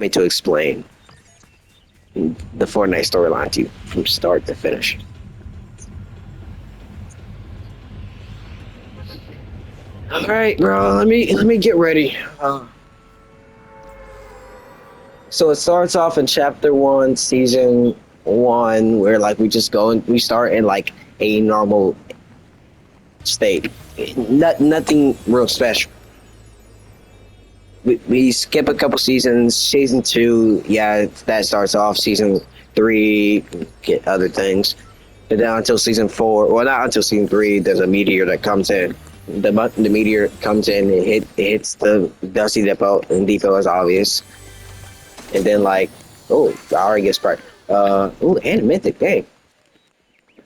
me to explain the Fortnite storyline to you from start to finish. All right, bro. Let me get ready. So it starts off in chapter one, season one, where like we just go and we start in like a normal state. Nothing real special. We skip a couple seasons. Season two, yeah, that starts off. Season three, get other things. And then until season four, well, not until season three, there's a meteor that comes in. The meteor comes in, it hits the Dusty Depot is obvious. And then like, oh, I already get sparked. Oh, and mythic, dang.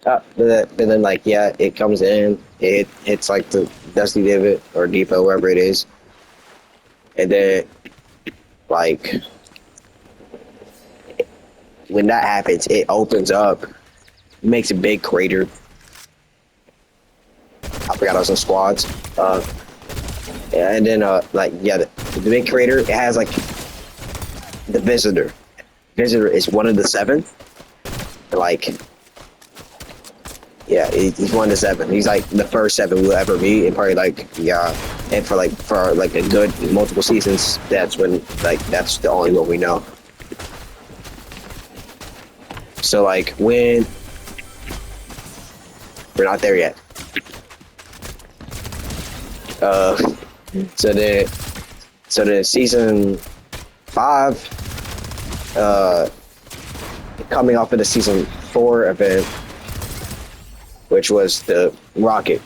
But then like, yeah, it comes in, it hits like the Dusty Divot or Depot, wherever it is. And then like, when that happens, it opens up, makes a big crater. I forgot I was in squads. And then like, yeah, the big crater, it has like the visitor. Visitor is one of the seven. Like, yeah, he's one of the seven. He's like the first seven we'll ever meet, and probably like, yeah, and for like a good multiple seasons, that's when like that's the only one we know. So like when we're not there yet. Uh, so then season five, coming off of the season four event, which was the rocket.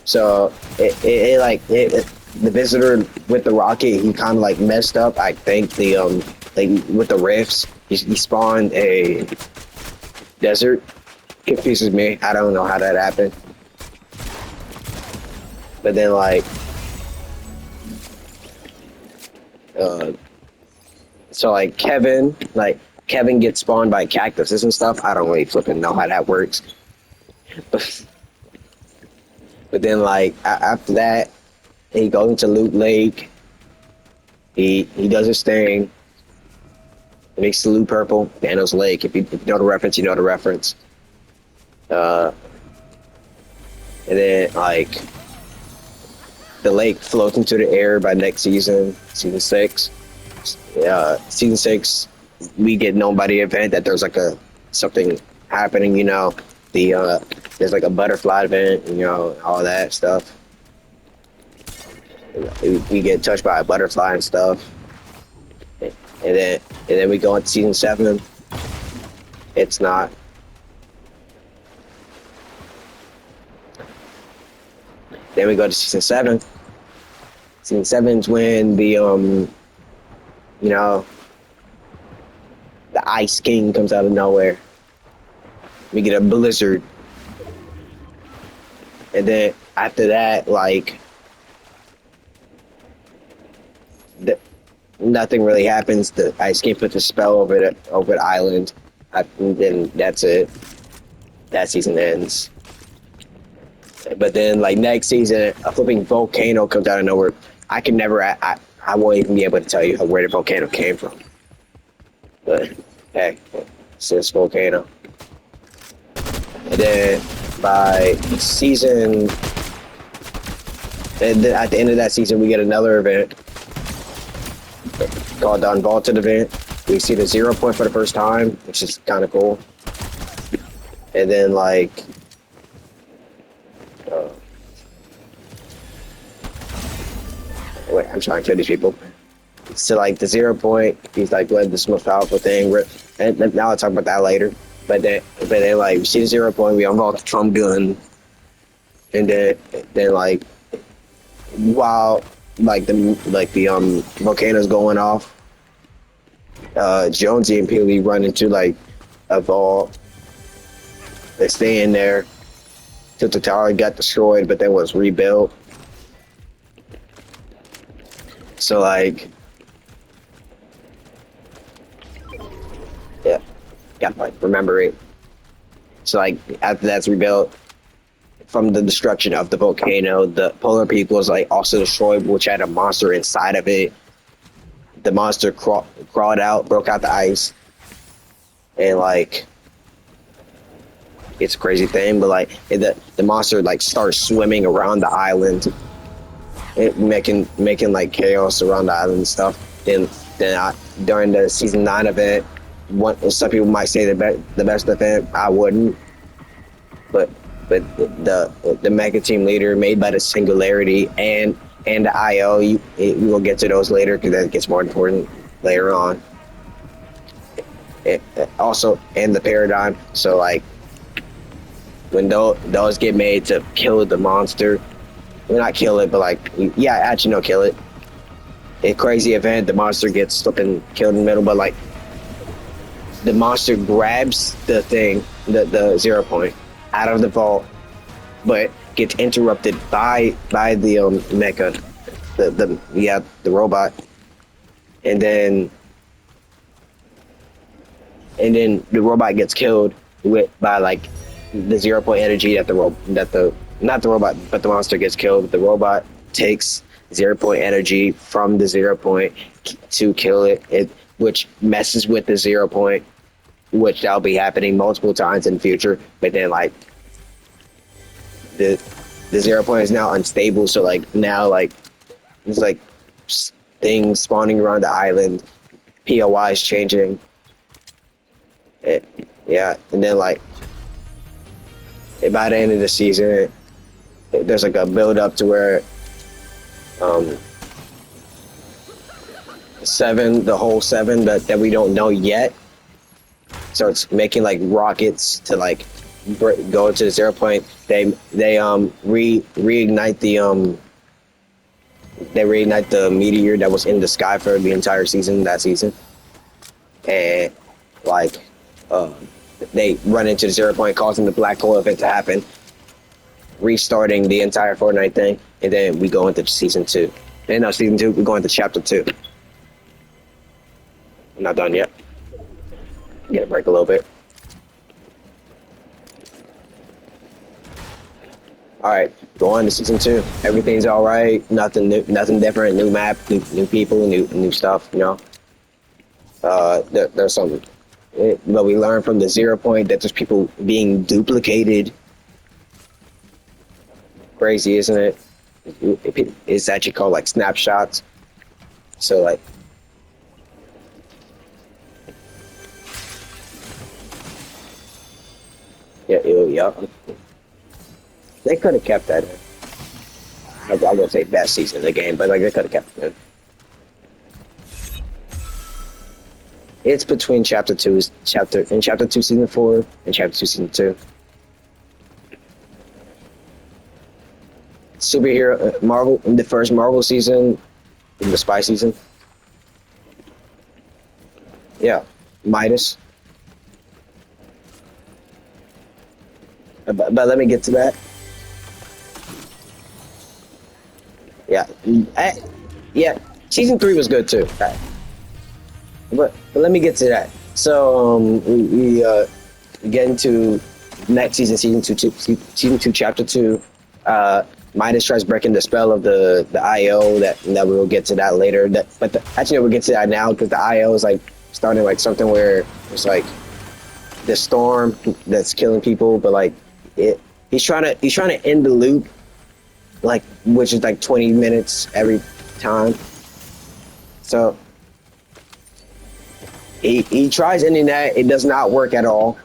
So the visitor with the rocket, he kind of like messed up. I think the like with the rifts, he spawned a desert. Confuses me. I don't know how that happened. But then like, so like Kevin gets spawned by cactuses and stuff. I don't really flipping know how that works. But then like after that, he goes into Loot Lake. He does his thing. It makes the loot purple. Thanos Lake. If you know the reference, you know the reference. And then like the lake floats into the air by next season, season six. Season six, we get known by the event that there's like something happening. You know, there's like a butterfly event. You know, all that stuff. We get touched by a butterfly and stuff. And then we go into season seven. It's not. Then we go to season seven. Season seven's when the you know, the Ice King comes out of nowhere. We get a blizzard. And then after that, like nothing really happens. The Ice King puts a spell over the island. And then that's it. That season ends. But then, like next season, a flipping volcano comes out of nowhere. I can never, I won't even be able to tell you where the volcano came from. But hey, it's this volcano. And then by season, and then at the end of that season, we get another event called the Unvaulted event. We see the 0 point for the first time, which is kind of cool. And then like. Wait, I'm trying to kill these people. So like the 0 point, he's like led this most powerful thing. And now I'll talk about that later. But then like we see the 0 point, we unlock the Trump gun, and then like while the volcano's going off, Jonesy and Peely run into like a vault. They stay in there till the tower got destroyed, but then was rebuilt. So like, yeah, like remember it. So like after that's rebuilt, from the destruction of the volcano. The polar peak was like also destroyed, which had a monster inside of it. The monster crawled out, broke out the ice, and like it's a crazy thing. But like the monster like starts swimming around the island, making like chaos around the island and stuff. Then during the season 9 event, some people might say the best event. I wouldn't, but the mega team leader made by the Singularity and the IO. We will get to those later because that gets more important later on. Also, and the paradigm. So like when those get made to kill the monster, well, not kill it, but like yeah, actually no, kill it. A crazy event, the monster gets flipping killed in the middle, but like the monster grabs the thing, the 0 point out of the vault, but gets interrupted by the mecha, the robot, and then the robot gets killed by like the 0 point energy that not the robot but the monster gets killed. The robot takes 0 point energy from the 0 point to kill it, which messes with the 0 point, which that'll be happening multiple times in the future. But then like the 0 point is now unstable, so like now like it's like things spawning around the island, POI is changing. Yeah, and then like by the end of the season, there's like a build up to where the whole 7 that we don't know yet starts making like rockets to like go to the 0 point. They reignite the meteor that was in the sky for the entire season, that season, and like they run into the 0 point, causing the black hole event to happen, restarting the entire Fortnite thing, and then we go into season 2. And now season 2, we go into chapter 2. I'm not done yet. Get a break a little bit. All right, go on to season 2. Everything's all right. Nothing new, nothing different. New map, new people, new stuff. You know, there's some. But we learned from the 0 point that there's people being duplicated. Crazy, isn't it? It's actually called like snapshots. So like, yeah. They could have kept that in. I won't say best season of the game, but like they could have kept it in. It's between chapter 2 season 4 and chapter 2 season 2. Superhero Marvel, the first Marvel season, in the spy season. Yeah, Midas. But let me get to that. Yeah, season 3 was good too. Right. But let me get to that. So we get into next season 2, chapter 2. Midas tries breaking the spell of the IO that we will get to that later. Actually, we'll get to that now because the IO is like starting like something where it's like the storm that's killing people, but like he's trying to end the loop, like which is like 20 minutes every time. So he tries ending that. It does not work at all.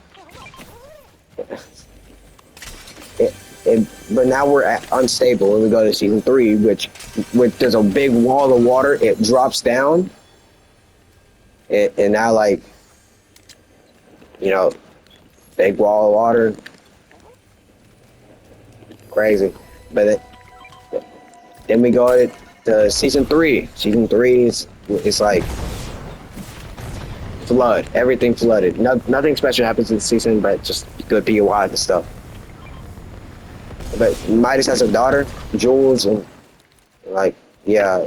But now we're unstable and we go to season 3, which there's a big wall of water. It drops down, and now like, you know, big wall of water, crazy. But then we go to season 3. Season 3 is like flood. Everything flooded. Nothing special happens in the season, but just good POI and stuff. But Midas has a daughter, Jules, and like, yeah.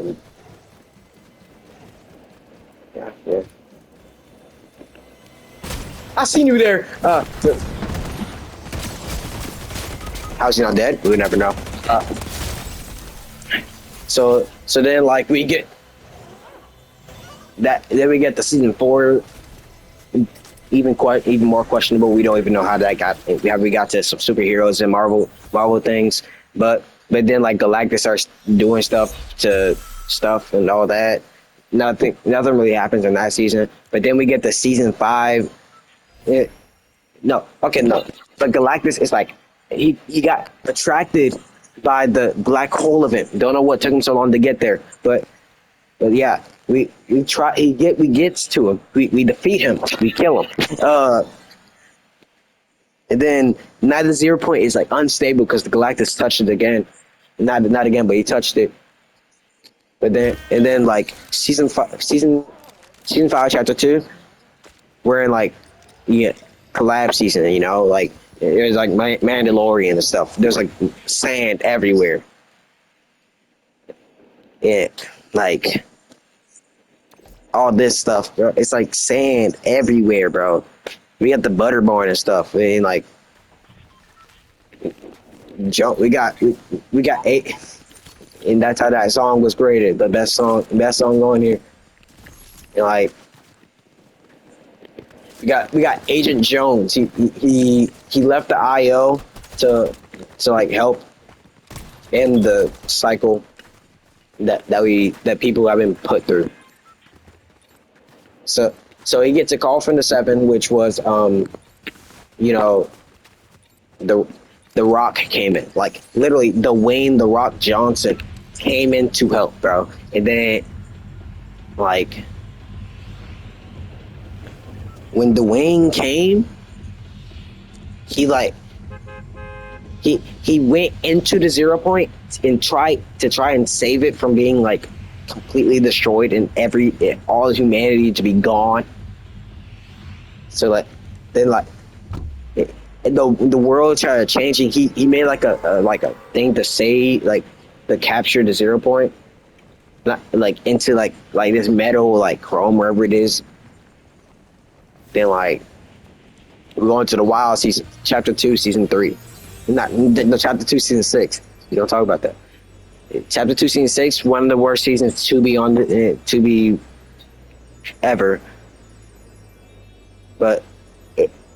I seen you there. How's he not dead? We never know. So then like we get that. Then we get the season 4. Even more questionable. We don't even know how that got. We got to some superheroes and Marvel things, but then like Galactus starts doing stuff and all that. Nothing really happens in that season. But then we get to season 5. No, okay, no. But Galactus is like he got attracted by the black hole event. Don't know what took him so long to get there, but yeah, we try. We gets to him. We defeat him. We kill him. And then now the 0 point is like unstable because the Galactus touched it again. Not again, but he touched it. But then like season 5 chapter 2, we're in like collab season. Like there's like Mandalorian and stuff. There's like sand everywhere. Yeah, like all this stuff, bro. It's like sand everywhere, bro. We got the Butterborn and stuff. I mean, like, jump. We got 8, and that's how that song was created. The best song going here. And like, we got Agent Jones. He left the IO to like help end the cycle that people have been put through. So he gets a call from the 7, which was the Rock came in. Like literally Dwayne the Rock Johnson came in to help, bro. And then like when Dwayne came, he went into the 0 point and tried and save it from being like completely destroyed and all humanity to be gone. So like then like the world started changing. He made like a thing to say like to capture the 0 point, not like into like this metal like chrome wherever it is. Then like we're going to the wild season, chapter 2, season 3. Not no chapter 2, season 6. You don't talk about that. Chapter 2, season 6, one of the worst seasons to be ever. But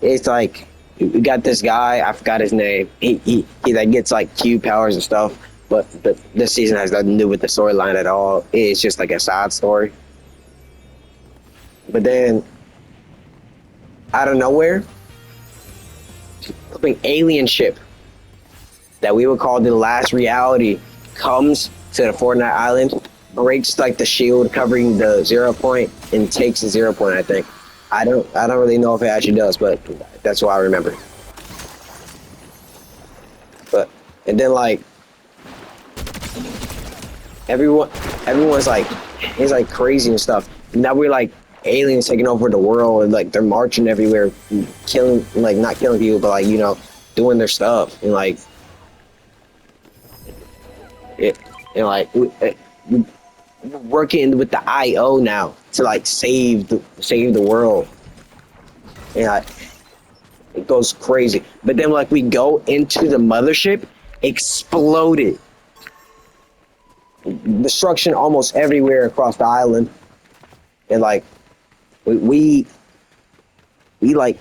it's like we got this guy. I forgot his name. He like gets like cube powers and stuff. But this season has nothing to do with the storyline at all. It's just like a side story. But then out of nowhere, an alien ship that we would call the last reality comes to the Fortnite island, breaks like the shield covering the 0 point, and takes the 0 point. I think. I don't really know if it actually does, but that's what I remember. But and then like everyone's like it's like crazy and stuff. Now we're like aliens taking over the world and like they're marching everywhere, killing like not killing people, but like doing their stuff and like it and like we're working with the IO now to like save the world. And like, it goes crazy. But then like we go into the mothership, exploded. Destruction almost everywhere across the island. And like we like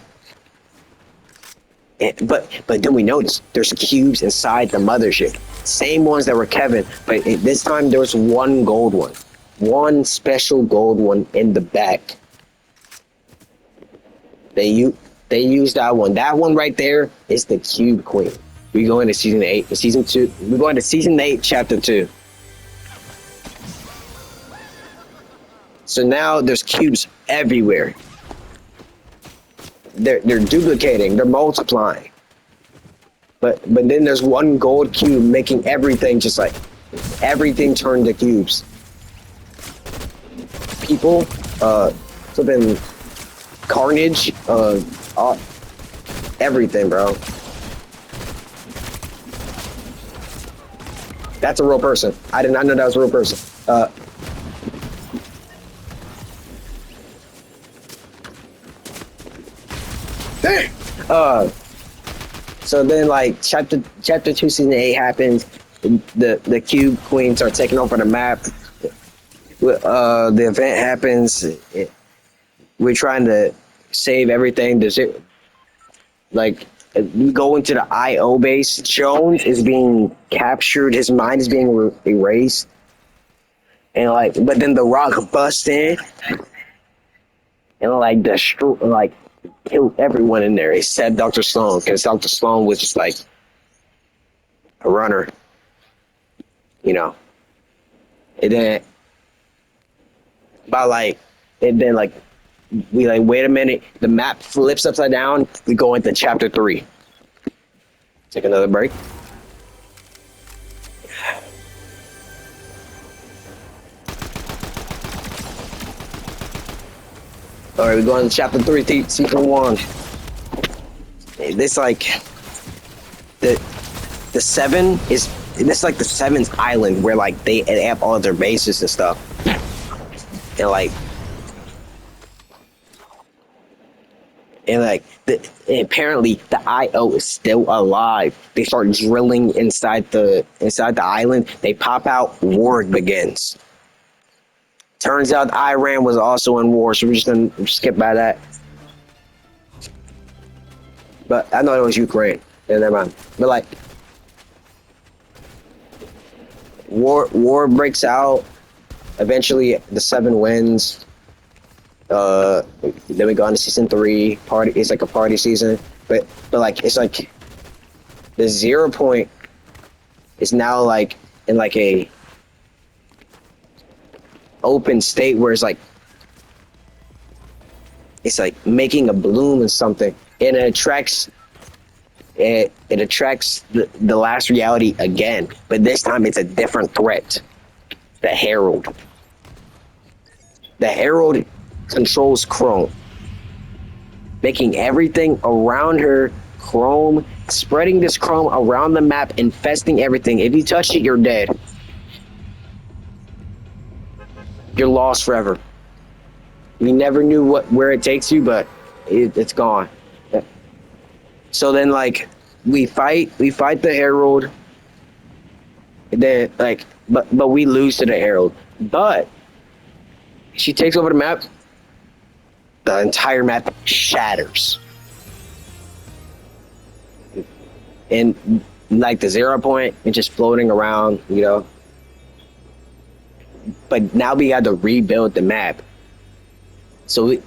but then we notice there's cubes inside the mothership. Same ones that were Kevin, but this time there was one gold one. One special gold one in the back. They used that one. That one right there is the Cube Queen. We go into season 8, season 2. We're going to season 8, chapter 2. So now there's cubes everywhere. They're duplicating. They're multiplying. But then there's one gold cube making everything just like everything turn to cubes. People, flipping carnage, everything, bro. That's a real person. I did not know that was a real person. Dang. So then, like chapter 2, season 8 happens. The Cube Queens are taking over the map. The event happens. We're trying to save everything. Like we go into the IO base. Jones is being captured. His mind is being erased. And like, but then the Rock busts in and like destroy, like killed everyone in there except Dr. Sloan, because Dr. Sloan was just like a runner, you know. And then by like, and then like we like wait a minute, the map flips upside down. We go into chapter 3. Take another break. All right, we're going to chapter 3, season 1. This like the 7 is this like the 7's island where like they have all their bases and stuff, and like apparently the IO is still alive. They start drilling inside the island. They pop out. War begins. Turns out Iran was also in war, so we're just gonna skip by that. But I know it was Ukraine. Yeah, never mind. But like, war breaks out. Eventually, the 7 wins. Then we go on to season 3. Party. It's like a party season, but like it's like the 0 point is now like in like a open state where it's like making a bloom and something, and it attracts the last reality again, but this time it's a different threat. The Herald controls Chrome, making everything around her Chrome, spreading this Chrome around the map, infesting everything. If you touch it, you're dead. You're lost forever. You never knew where it takes you, but it's gone. So then, like, we fight the Herald. Then, like, but we lose to the Herald. But she takes over the map. The entire map shatters, and like the 0 point, it's just floating around, you know. But now we got to rebuild the map. So we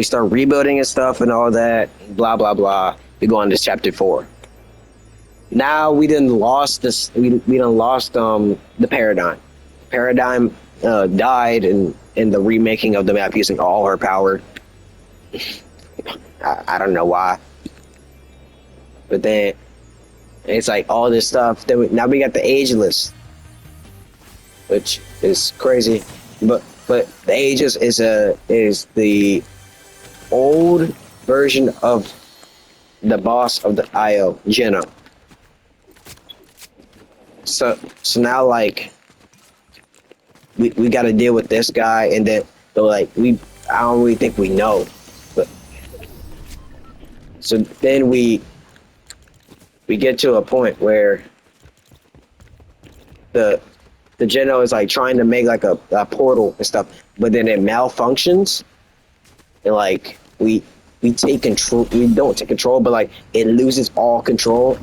start rebuilding and stuff and all that, blah blah blah. We go on to chapter 4. Now we done lost this. We done lost the paradigm. Paradigm died in the remaking of the map using all her power. I don't know why. But then it's like all this stuff. Then now we got the Ageless, which is crazy. But the Aegis is the old version of the boss of the IO, Jenna. So now like we got to deal with this guy, and then like I don't really think we know, but so then we get to a point where the Geno is like trying to make like a portal and stuff, but then it malfunctions, and like we take control. We don't take control, but like it loses all control.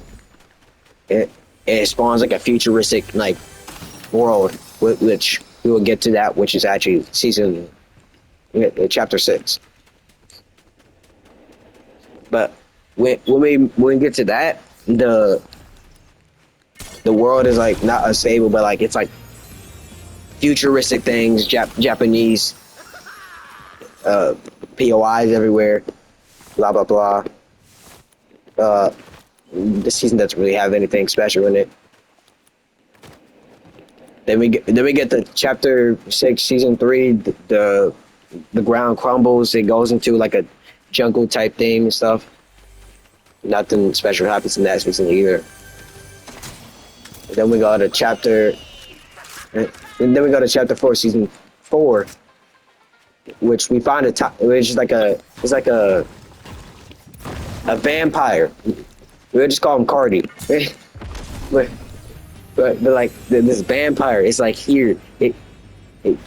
It spawns like a futuristic like world, which we will get to that, which is actually chapter 6. But when we get to that, the world is like not unstable, but like it's like futuristic things, Japanese POIs everywhere, blah blah blah. This season doesn't really have anything special in it. Then we get to chapter 6, season 3. The ground crumbles. It goes into like a jungle type thing and stuff. Nothing special happens in that season either. And then we go to chapter 4, season 4, which we find which is like a vampire. We'll just call him Cardi. but, but like this vampire is like here.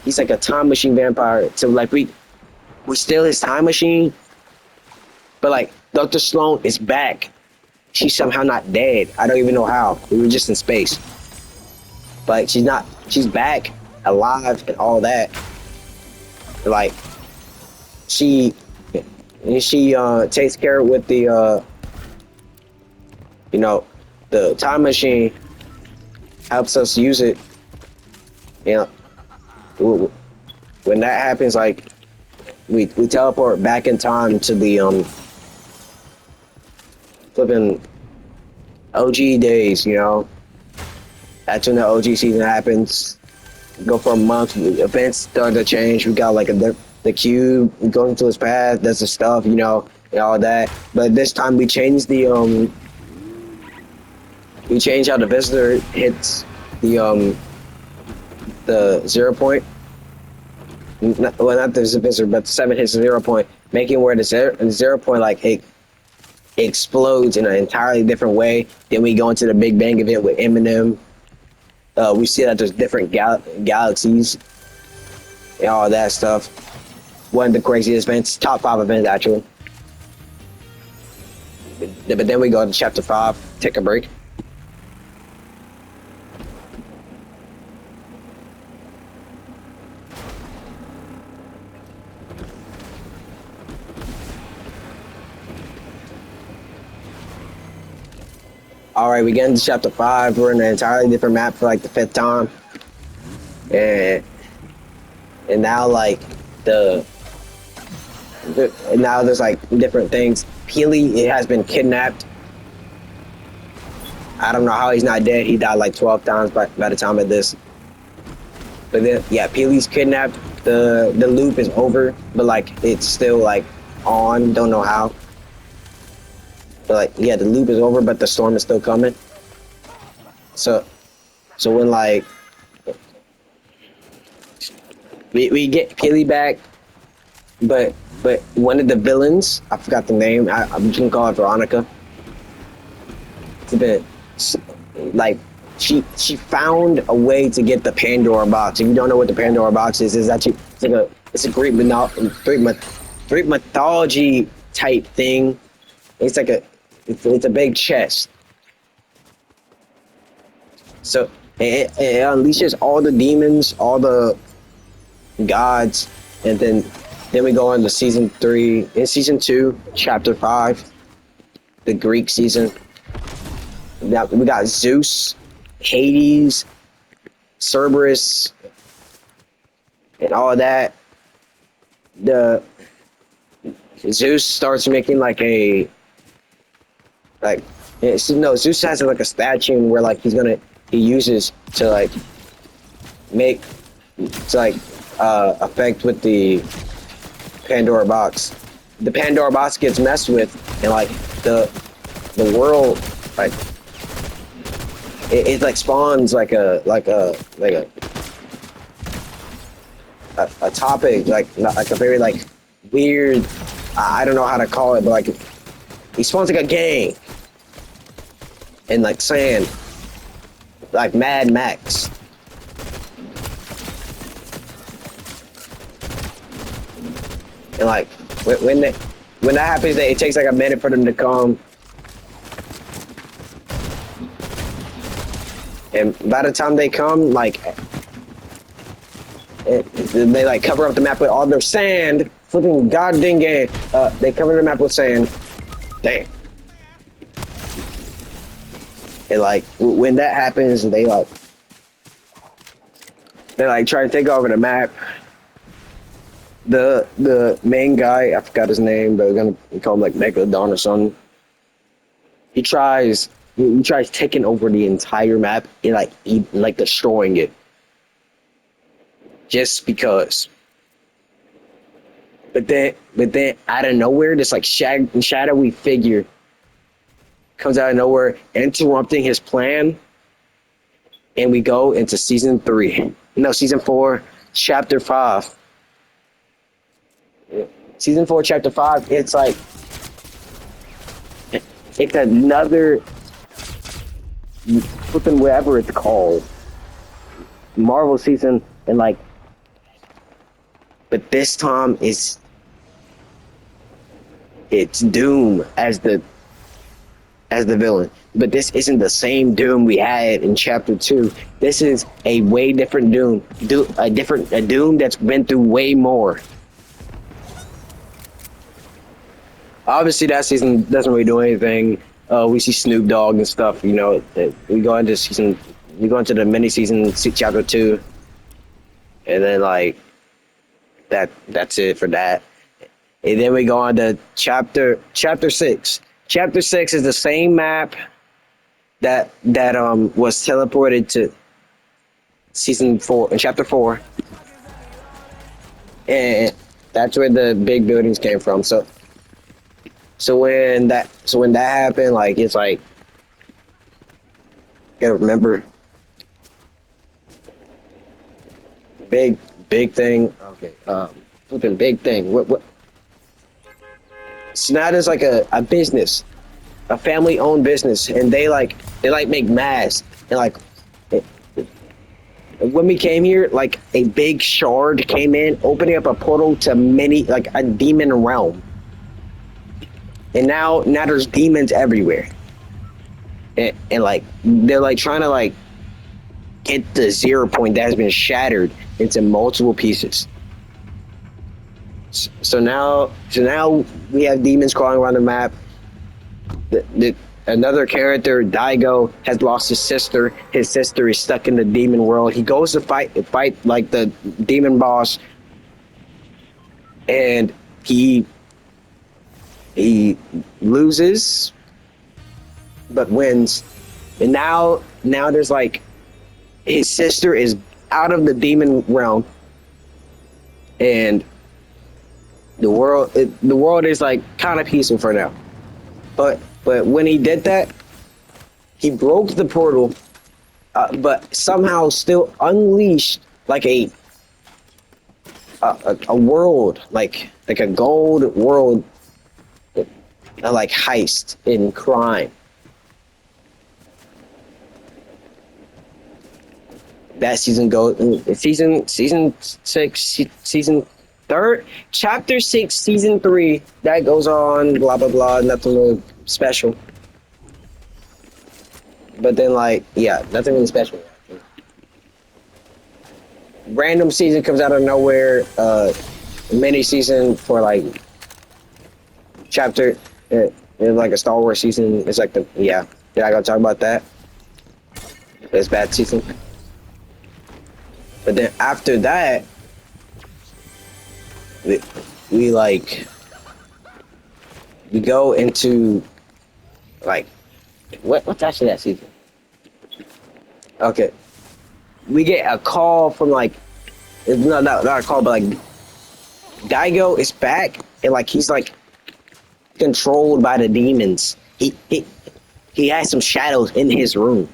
He's like a time machine vampire. So like we steal his time machine, but like Dr. Sloan is back. She's somehow not dead. I don't even know how. We were just in space. But she's not. She's back, alive, and all that. Like she takes care with the you know, the time machine, helps us use it. You know, when that happens, like we teleport back in time to the flipping OG days. You know, that's when the OG season happens. Go for a month. Events start to change. We got like the cube going to its path. Does the stuff, you know, and all that. But this time we changed the we change how the visitor hits the 0 point. Well, not the visitor, but the 7 hits the 0 point, making where the 0 point like it explodes in an entirely different way. Then we go into the Big Bang event with Eminem. We see that there's different galaxies and all that stuff. One of the craziest events, top 5 events actually. But then we go to chapter 5, take a break. All right, we get into chapter 5. We're in an entirely different map for like the 5th time, and now like now there's like different things. Peely, it has been kidnapped. I don't know how he's not dead. He died like 12 times by the time of this. But then yeah, Peely's kidnapped. The loop is over, but like it's still like on. Don't know how. But like, yeah, the loop is over, but the storm is still coming. So when like we get Peely back, but one of the villains, I forgot the name. I'm just gonna call it Veronica. It's a bit like she found a way to get the Pandora box. If you don't know what the Pandora box is actually it's a Greek mythology type thing. It's like it's a big chest. So it unleashes all the demons, all the gods, and then we go on to season 3. In season 2, chapter 5, the Greek season. Now we got Zeus, Hades, Cerberus, and all of that. The Zeus starts making like a Zeus has like a statue where like he uses to like make to like affect with the Pandora box. The Pandora box gets messed with, and like the world like it like spawns like a topic like a very like weird, I don't know how to call it, but like he spawns like a gang in like sand, like Mad Max. And like when that happens, it takes like a minute for them to come. And by the time they come, like they like cover up the map with all their sand. Flipping goddamn game. They cover the map with sand. Damn. And like when that happens, they like try to take over the map. The main guy, I forgot his name, but we're gonna call him like Megalodon or something. He tries taking over the entire map and like destroying it. Just because. But then out of nowhere, this like shadowy figure comes out of nowhere, interrupting his plan. And we go into season 4, chapter 5. Season 4, chapter 5. It's like it's another flipping whatever it's called Marvel season, and like, but this time it's Doom as the villain. But this isn't the same Doom we had in Chapter 2. This is a way different Doom. A Doom that's been through way more. Obviously, that season doesn't really do anything. We see Snoop Dogg and stuff. You know, we go into season. We go into the mini season, Chapter 2, and then like that's it for that. And then we go on to chapter 6. Chapter 6 is the same map that was teleported to season 4 in chapter 4, and that's where the big buildings came from. So when that happened, like it's like you gotta remember big thing. Okay, flipping big thing. What? So now there's like a business, a family owned business, and they make masks, and like when we came here, like a big shard came in, opening up a portal to like a demon realm. And now there's demons everywhere. And like they're like trying to like get the 0 point that has been shattered into multiple pieces. So now we have demons crawling around the map. Another character, Daigo, has lost his sister. His sister is stuck in the demon world. He goes to fight like the demon boss, and he loses, but wins. And now there's like his sister is out of the demon realm, and the world is like kind of peaceful for now. But when he did that, he broke the portal, but somehow still unleashed like a world, like a gold world, like heist in crime. That season goes season 6, season 3, chapter 6, season 3. That goes on, blah blah blah, nothing really special. But then like, yeah, nothing really special. Random season comes out of nowhere. Mini season for like chapter. It's like a Star Wars season. It's like Did I gotta talk about that? It's bad season. But then after that, we go into like what's actually that season? Okay, we get a call from like not a call, but like Daigo is back, and like he's like controlled by the demons. He has some shadows in his room,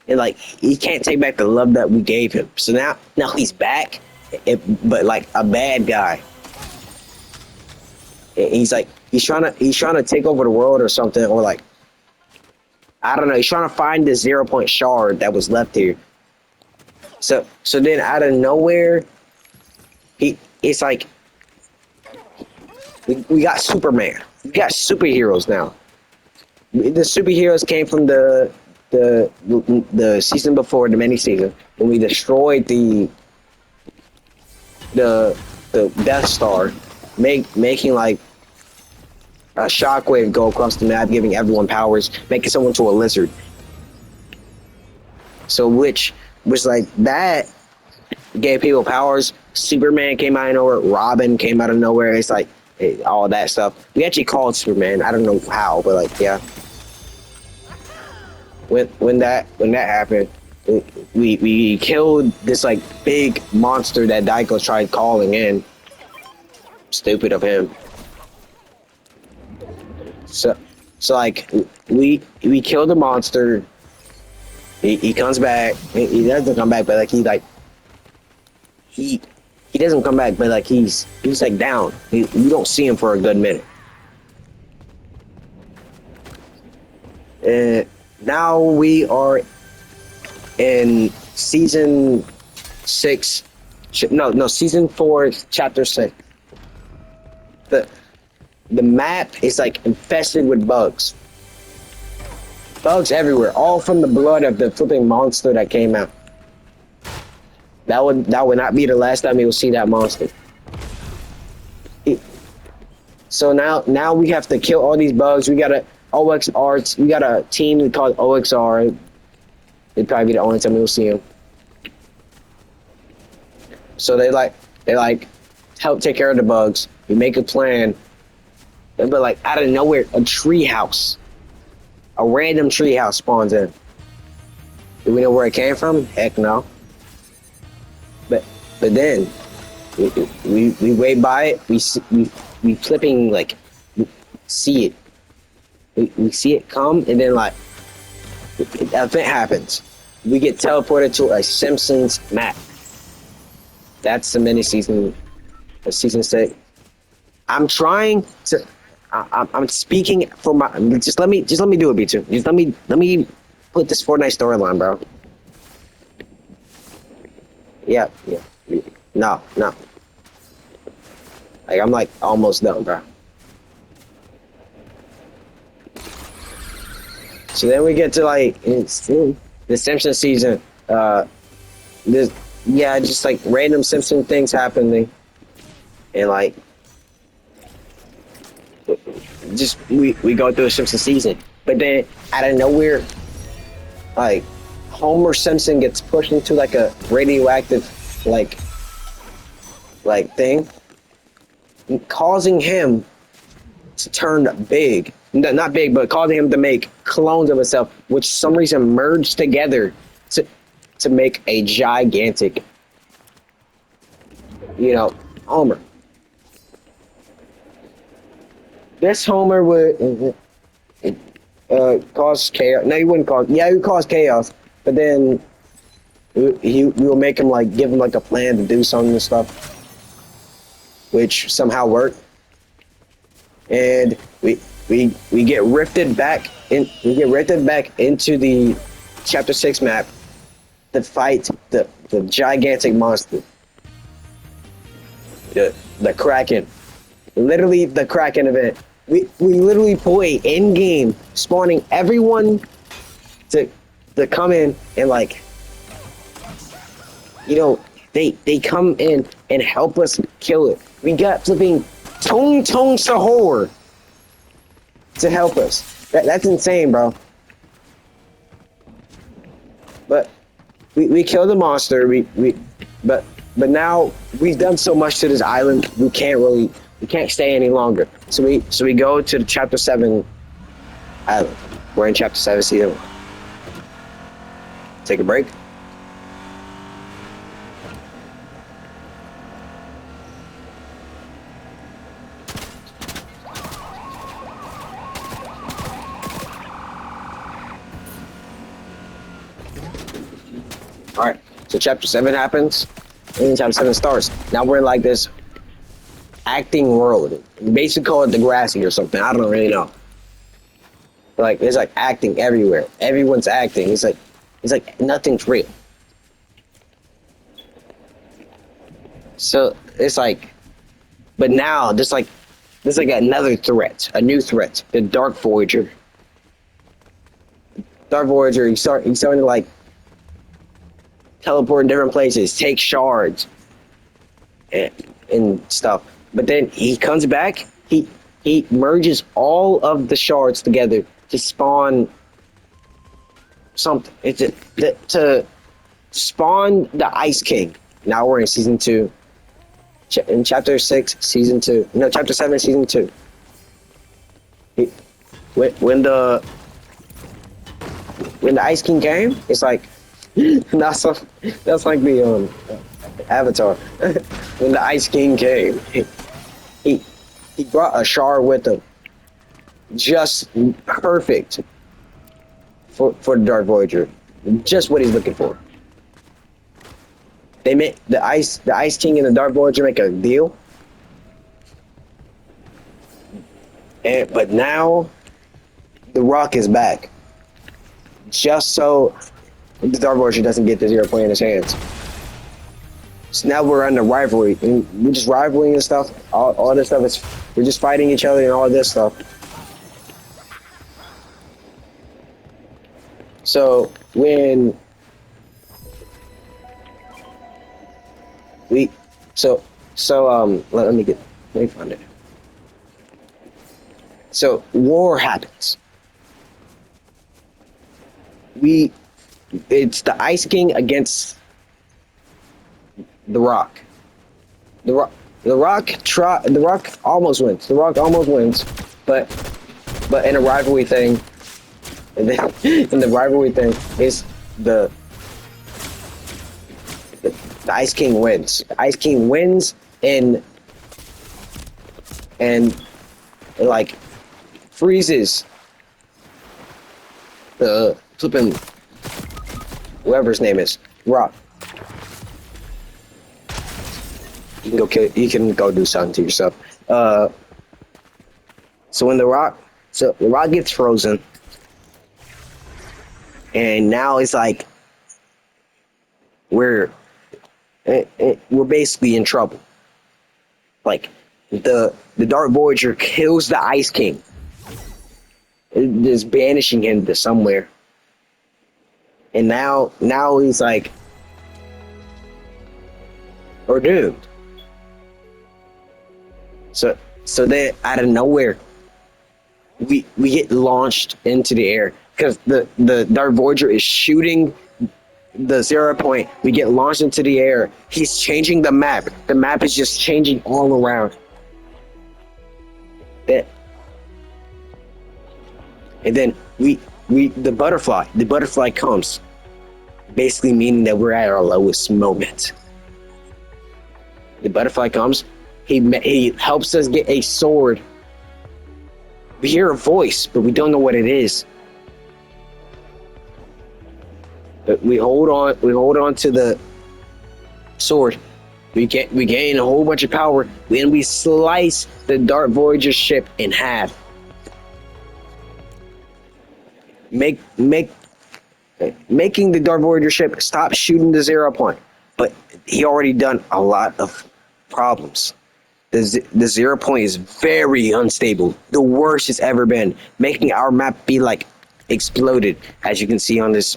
and like he can't take back the love that we gave him. So now he's back, but like a bad guy. He's trying to take over the world or something, or like I don't know. He's trying to find the 0 point shard that was left here. So then out of nowhere, it's like we got Superman. We got superheroes now. The superheroes came from the season before, the mini season, when we destroyed the Death Star, making like a shockwave go across the map, giving everyone powers, making someone to a lizard. So which was like that gave people powers. Superman came out of nowhere. Robin came out of nowhere. It's like all that stuff. We actually called Superman. I don't know how, but like yeah. When that happened, we killed this like big monster that Daiko tried calling in. Stupid of him. So like we killed the monster. He comes back. He doesn't come back, but like he doesn't come back, but like he's like down. We don't see him for a good minute. And now we are in season 6. No, season 4, chapter 6. The the map is like infested with bugs. Bugs everywhere, all from the blood of the flipping monster that came out. That would not be the last time you'll see that monster. So now we have to kill all these bugs. We got a OXR. We got a team called OXR. It'd probably be the only time we'll see them. So they help take care of the bugs. We make a plan. But like out of nowhere, a tree house, a random tree house spawns in. Do we know where it came from? Heck no. But then we wait by it. We flipping like we see it. We see it come, and then like the event happens. We get teleported to a Simpsons map. That's the mini season, season 6. I'm trying to. I'm speaking for my. Just let me do it, B2. Just let me put this Fortnite storyline, bro. Yeah. No. Like I'm like almost done, bro. So then we get to like it's the Simpsons season. Just like random Simpson things happening, and like just we go through a Simpson season. But then out of nowhere, like Homer Simpson gets pushed into like a radioactive like thing, causing him to turn big. Not big, but causing him to make clones of himself, which for some reason merged together to make a gigantic, Homer. This Homer would cause chaos. No, he wouldn't cause. Yeah, he would cause chaos, but then we will make him like give him like a plan to do something and stuff, which somehow worked. And we get rifted back in. We get rifted back into the chapter 6 map to fight the gigantic monster, the Kraken. Literally the Kraken event. We literally pull a in game spawning everyone to come in and like they come in and help us kill it. We got flipping Tung Tung Sahur to help us. That's insane, bro. But we killed the monster. But now we've done so much to this island. We can't stay any longer. So we go to the chapter 7 island. We're in chapter 7 season 1. Take a break. All right, so chapter 7 happens, and chapter 7 starts. Now we're in like this acting world. Basically call it Degrassi or something. I don't really know. But like there's like acting everywhere. Everyone's acting. It's like nothing's real. So it's like, but now there's like another threat, a new threat, the Dark Voyager. Dark Voyager, he's starting to like teleport in different places, take shards and stuff. But then he comes back, he merges all of the shards together to spawn something. It's to spawn the Ice King. Now we're in season 2. In chapter 6, season 2. No, chapter 7, season 2. When the Ice King came, it's like that's like the Avatar. When the Ice King came, he brought a shard with him, just perfect for the Dark Voyager, just what he's looking for. They make the Ice King and the Dark Voyager make a deal, but now the Rock is back. just so the Dark Voyager doesn't get the 0 point in his hands. So now we're under rivalry, and we're just rivaling and stuff. All this stuff is we're just fighting each other and all this stuff. So when we let me find it. So war happens. It's the Ice King against the Rock. The Rock almost wins. The Rock almost wins, but in a rivalry thing, and then in the rivalry thing is the Ice King wins. The Ice King wins and like freezes the flipping whoever his name is, Rock. You can go kill. You can go do something to yourself. So when the Rock gets frozen, and now it's like we're basically in trouble. Like the Dark Voyager kills the Ice King, just banishing him to somewhere. And now he's like, we're doomed. So then out of nowhere, we get launched into the air because the Dark Voyager is shooting the 0 point. We get launched into the air. He's changing the map. The map is just changing all around. And then the butterfly comes, basically meaning that we're at our lowest moment. The butterfly comes. He helps us get a sword. We hear a voice, but we don't know what it is. But we hold on to the sword. We gain a whole bunch of power. Then we slice the Dark Voyager ship in half. Making the Dark Voyager ship stop shooting the 0 point. But he already done a lot of problems. The 0 point is very unstable, the worst it's ever been, making our map be like exploded. As you can see on this,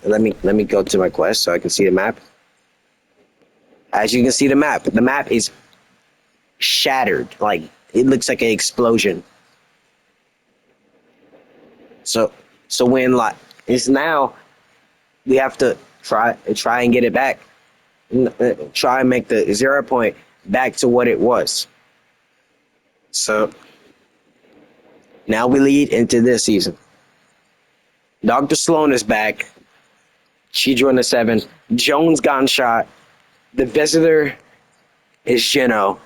let me go to my quest so I can see the map. As you can see the map is shattered, like it looks like an explosion. So when like it's now, we have to try and get it back, try and make the 0 point back to what it was. So now we lead into this season. Dr. Sloan is back. She joined the 7. Jones got shot. The visitor is Gino.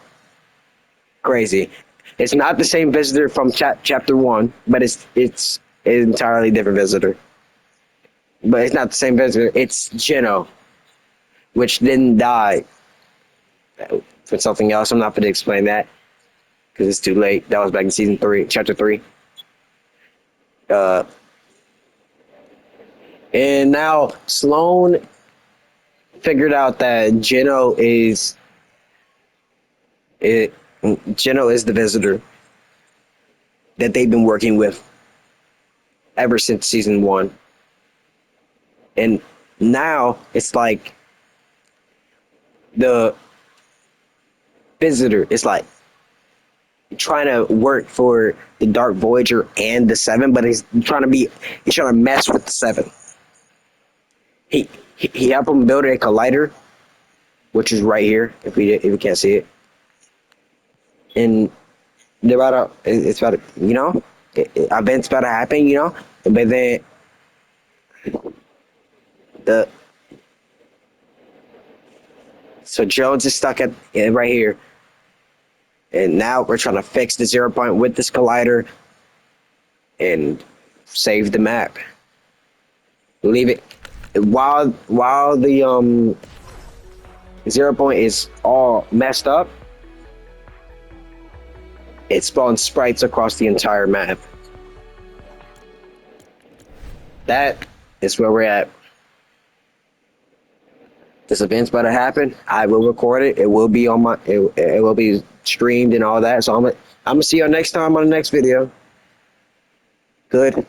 Crazy. It's not the same visitor from chapter 1, but it's an entirely different visitor. But it's not the same visitor. It's Gino, which didn't die for something else. I'm not going to explain that because it's too late. That was back in season 3, chapter 3. And now Sloan figured out that Gino is the visitor that they've been working with ever since season 1. And now it's like the visitor is like trying to work for the Dark Voyager and the 7, but he's trying to mess with the 7. He helped him build a collider, which is right here if you can't see it. And they're it's about to, events about to happen, but then so Jones is stuck right here. And now we're trying to fix the 0 point with this collider and save the map. Leave it while the 0 point is all messed up. It spawns sprites across the entire map. That It's where we're at. This event's about to happen. I will record it. It will be on my. It will be streamed and all that. So I'm gonna see y'all next time on the next video. Good.